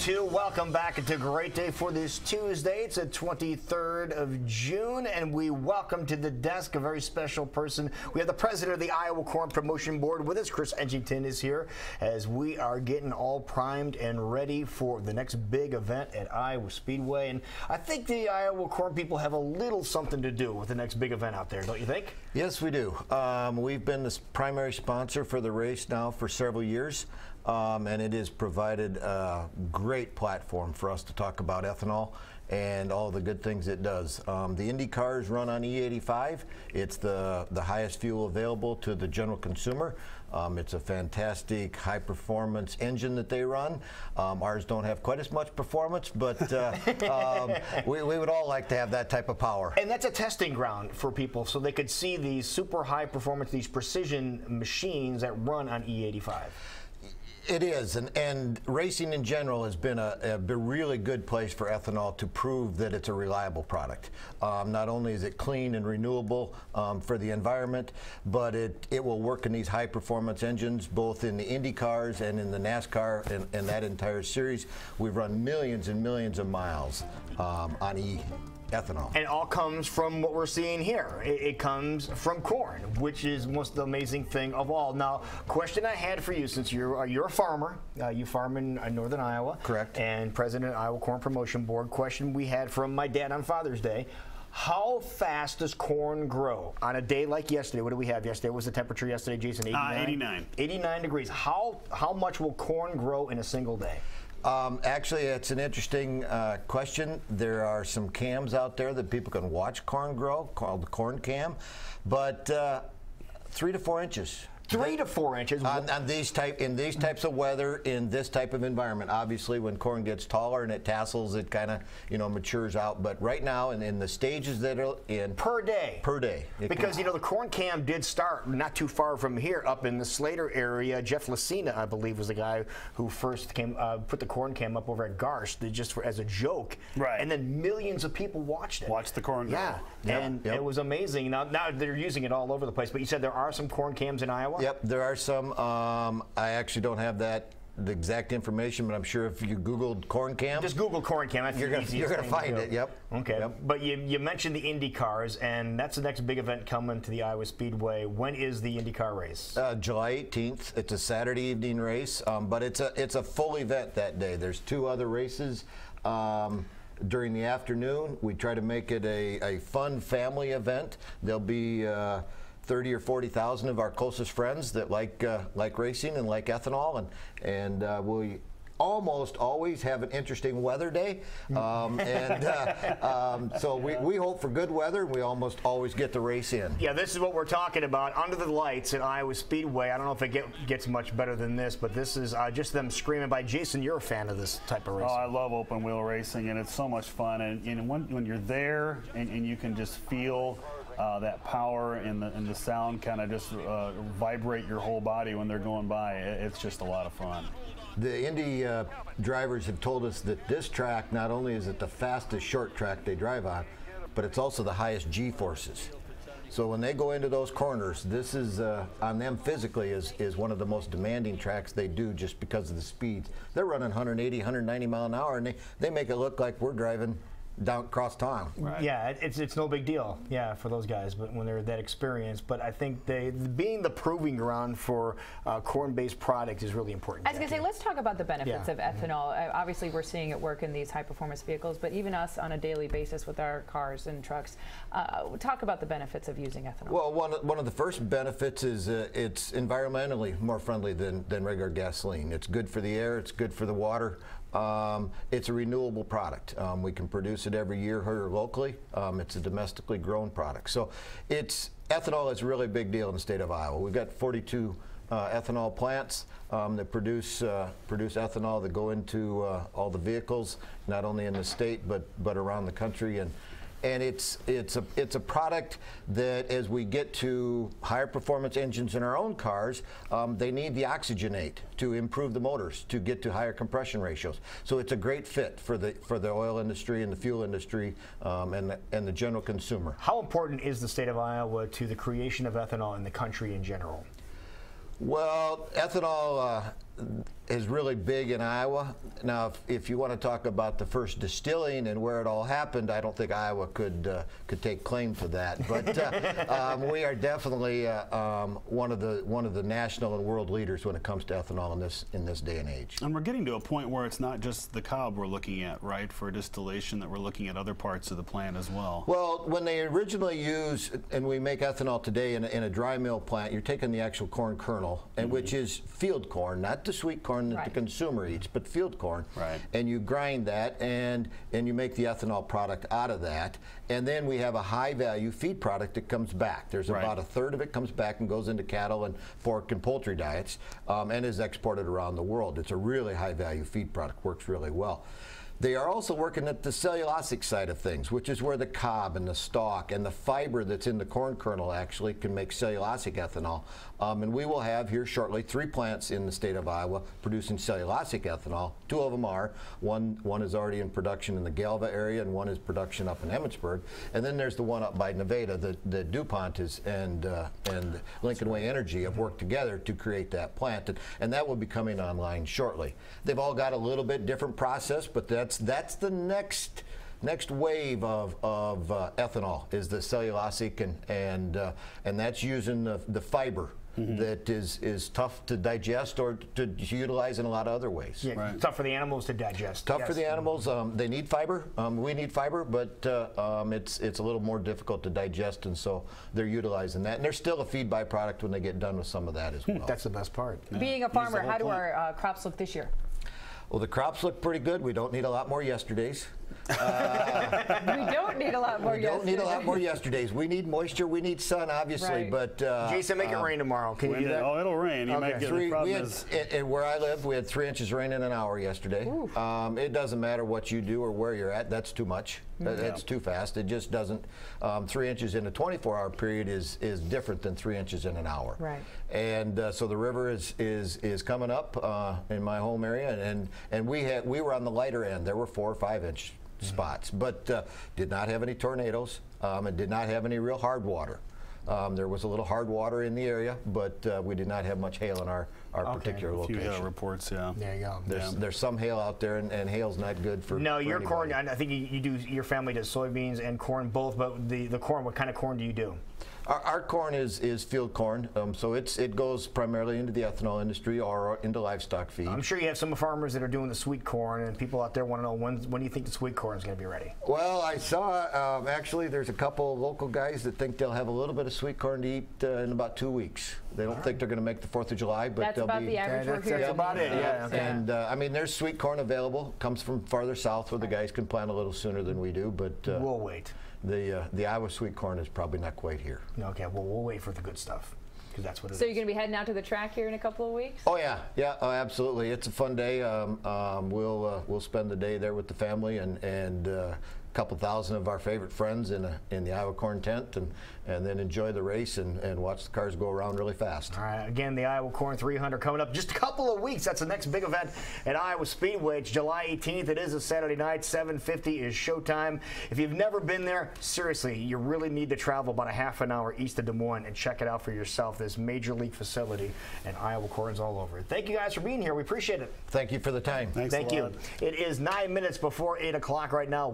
2. Welcome back. It's a great day for this Tuesday. It's the 23rd of June, and we welcome to the desk a very special person. We have the president of the Iowa Corn Promotion Board with us. Chris Edgington is here as we are getting all primed and ready for the next big event at Iowa Speedway. And I think the Iowa Corn people have a little something to do with the next big event out there, don't you think? Yes, we do. We've been the primary sponsor for the race now for several years. And it has provided a great platform for us to talk about ethanol and all the good things it does. The Indy cars run on E85. It's the highest fuel available to the general consumer. It's a fantastic high-performance engine that they run. Ours don't have quite as much performance, but we would all like to have that type of power. And that's a testing ground for people, so they could see these super high-performance, these precision machines that run on E85. It is, and racing in general has been a really good place for ethanol to prove that it's a reliable product. Not only is it clean and renewable for the environment, but it will work in these high-performance engines, both in the Indy cars and in the NASCAR and that entire series. We've run millions and millions of miles on ethanol. And it all comes from what we're seeing here. It comes from corn, which is most the amazing thing of all. Now, question I had for you, since you're a farmer, you farm in northern Iowa. Correct. And president of Iowa Corn Promotion Board. Question we had from my dad on Father's Day. How fast does corn grow on a day like yesterday? What did we have yesterday? What was the temperature yesterday, Jason? 89? 89. 89 degrees. How much will corn grow in a single day? Actually, it's an interesting question. There are some cams out there that people can watch corn grow called the corn cam, but 3 to 4 inches. 3 to 4 inches on these types of weather, in this type of environment. Obviously, when corn gets taller and it tassels, it kind of matures out. But right now, and in the stages that are in per day, because the corn cam did start not too far from here, up in the Slater area. Jeff Lucina, I believe, was the guy who first put the corn cam up over at Garst, just as a joke. Right. And then millions of people watched it. Watched the corn. Yeah. Yep. And it was amazing. Now they're using it all over the place. But you said there are some corn cams in Iowa. Yep, there are some. I actually don't have the exact information, but I'm sure if you Googled corn cam, just Google corn cam. That's you're going to find it. Yep. Okay. Yep. But you mentioned the Indy cars, and that's the next big event coming to the Iowa Speedway. When is the IndyCar race? July 18th. It's a Saturday evening race, but it's a full event that day. There's 2 other races. During the afternoon, we try to make it a fun family event. There'll be 30 or 40,000 of our closest friends that like racing and like ethanol, and we almost always have an interesting weather day, so we hope for good weather, and we almost always get the race in. Yeah, this is what we're talking about under the lights at Iowa Speedway. I don't know if it gets much better than this, but this is just them screaming by. Jason, you're a fan of this type of racing. Oh, I love open wheel racing, and it's so much fun. And when you're there and you can just feel that power and the sound kind of just vibrate your whole body when they're going by. It's just a lot of fun. The Indy drivers have told us that this track, not only is it the fastest short track they drive on, but it's also the highest G-forces. So when they go into those corners, this is on them physically is one of the most demanding tracks they do, just because of the speeds. They're running 180, 190 mile an hour, and they make it look like we're driving down across town. Right. Yeah, it's no big deal, for those guys, but when they're that experienced. But I think being the proving ground for corn-based product is really important. I was going to say, let's talk about the benefits of ethanol. Obviously, we're seeing it work in these high-performance vehicles, but even us on a daily basis with our cars and trucks. Talk about the benefits of using ethanol. Well, one of the first benefits is it's environmentally more friendly than regular gasoline. It's good for the air. It's good for the water. It's a renewable product. We can produce it every year here locally. It's a domestically grown product. So ethanol is a really big deal in the state of Iowa. We've got 42 ethanol plants that produce ethanol that go into all the vehicles, not only in the state but around the country. And it's a product that, as we get to higher performance engines in our own cars, they need the oxygenate to improve the motors to get to higher compression ratios. So it's a great fit for the oil industry and the fuel industry and the general consumer. How important is the state of Iowa to the creation of ethanol in the country in general? Well, ethanol is really big in Iowa. Now, if you want to talk about the first distilling and where it all happened, I don't think Iowa could take claim to that. But we are definitely one of the national and world leaders when it comes to ethanol in this day and age. And we're getting to a point where it's not just the cob we're looking at, right, for distillation, that we're looking at other parts of the plant as well. Well, when they originally use, and we make ethanol today in a dry mill plant, you're taking the actual corn kernel, and which is field corn, not the sweet corn that the consumer eats, but field corn. Right. And you grind that, and you make the ethanol product out of that. And then we have a high-value feed product that comes back. There's about a third of it comes back and goes into cattle and pork and poultry diets, and is exported around the world. It's a really high-value feed product, works really well. They are also working at the cellulosic side of things, which is where the cob and the stalk and the fiber that's in the corn kernel actually can make cellulosic ethanol. And we will have here shortly 3 plants in the state of Iowa producing cellulosic ethanol. 2 of them are. One is already in production in the Galva area, and one is production up in Emmitsburg. And then there's the one up by Nevada that DuPont and Lincoln Way Energy have worked together to create that plant, and that will be coming online shortly. They've all got a little bit different process, but that's the next wave of ethanol is the cellulosic, and that's using the fiber that is tough to digest or to utilize in a lot of other ways. Yeah, tough for the animals to digest. Tough for the animals. They need fiber. We need fiber, but it's a little more difficult to digest, and so they're utilizing that. And there's still a feed byproduct when they get done with some of that as well. That's the best part. Being a farmer, how do our crops look this year? Well, the crops look pretty good. We don't need a lot more yesterdays. We don't need a lot more yesterdays. We don't need a lot more yesterdays. We need moisture. We need sun, obviously. Right. But Jason, make it rain tomorrow. Can you do that? Oh, it'll rain. You might get the problem is where I live, we had 3 inches rain in an hour yesterday. It doesn't matter what you do or where you're at. That's too much. That's too fast. It just doesn't. 3 inches in a 24-hour period is different than 3 inches in an hour. Right. And so the river is coming up in my home area, and we were on the lighter end. There were 4 or 5 inch spots, but did not have any tornadoes, and did not have any real hard water. There was a little hard water in the area, but we did not have much hail in our particular location. A few hail reports, yeah. There you go. There's some hail out there, and hail's not good for your anybody. corn, I think you do, your family does soybeans and corn both, but the corn, what kind of corn do you do? Our corn is field corn, so it goes primarily into the ethanol industry or into livestock feed. I'm sure you have some farmers that are doing the sweet corn, and people out there want to know when do you think the sweet corn is going to be ready? Well, I saw actually there's a couple local guys that think they'll have a little bit of sweet corn to eat in about 2 weeks. They don't think they're going to make the 4th of July, but that's they'll about be. The average we're hearing. That's about it. Yeah. Okay. And I mean, there's sweet corn available. Comes from farther south where the guys can plant a little sooner than we do, but we'll wait. The Iowa sweet corn is probably not quite here. Okay, well, we'll wait for the good stuff, because that's what it is. So you're going to be heading out to the track here in a couple of weeks? Oh yeah, oh, absolutely. It's a fun day. We'll spend the day there with the family and a couple thousand of our favorite friends in the Iowa Corn Tent, and then enjoy the race and watch the cars go around really fast. All right, again, the Iowa Corn 300 coming up just a couple of weeks. That's the next big event at Iowa Speedway. It's July 18th. It is a Saturday night. 7:50 is showtime. If you've never been there, seriously, you really need to travel about a half an hour east of Des Moines and check it out for yourself. This major league facility, and Iowa Corn's all over it. Thank you guys for being here. We appreciate it. Thank you for the time. Thanks Thank a you. lot. It is 9 minutes before 8 o'clock right now.